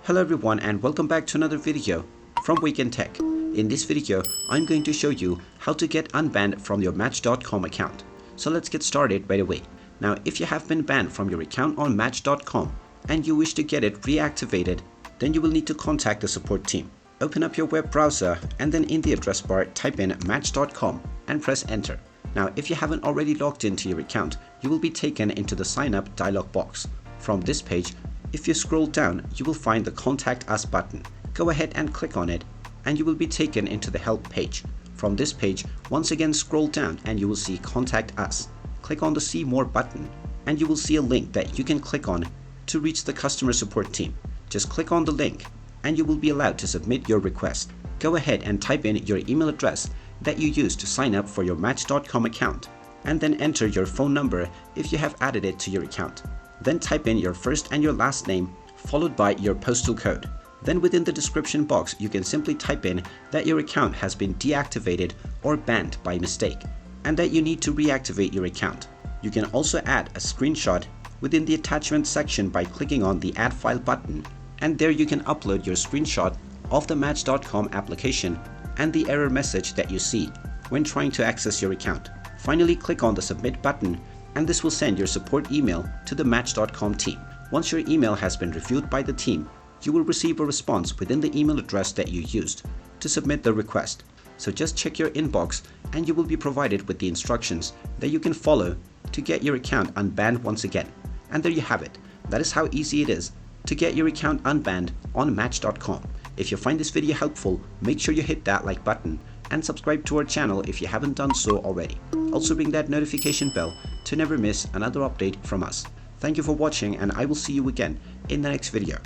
Hello everyone and welcome back to another video from Wake&Tech. In this video, I'm going to show you how to get unbanned from your Match.com account. So let's get started right away. Now, if you have been banned from your account on Match.com and you wish to get it reactivated, then you will need to contact the support team. Open up your web browser and then in the address bar type in Match.com and press enter. Now, if you haven't already logged into your account, you will be taken into the sign up dialog box. From this page, if you scroll down, you will find the Contact Us button. Go ahead and click on it and you will be taken into the help page. From this page, once again scroll down and you will see Contact Us. Click on the See More button and you will see a link that you can click on to reach the customer support team. Just click on the link and you will be allowed to submit your request. Go ahead and type in your email address that you used to sign up for your Match.com account and then enter your phone number if you have added it to your account. Then type in your first and your last name followed by your postal code. Then within the description box you can simply type in that your account has been deactivated or banned by mistake and that you need to reactivate your account. You can also add a screenshot within the attachment section by clicking on the Add File button, and there you can upload your screenshot of the Match.com application and the error message that you see when trying to access your account. Finally, click on the Submit button and this will send your support email to the Match.com team. Once your email has been reviewed by the team, you will receive a response within the email address that you used to submit the request. So just check your inbox and you will be provided with the instructions that you can follow to get your account unbanned once again. And there you have it. That is how easy it is to get your account unbanned on Match.com. If you find this video helpful, make sure you hit that like button and subscribe to our channel if you haven't done so already. Also ring that notification bell to never miss another update from us. Thank you for watching and I will see you again in the next video.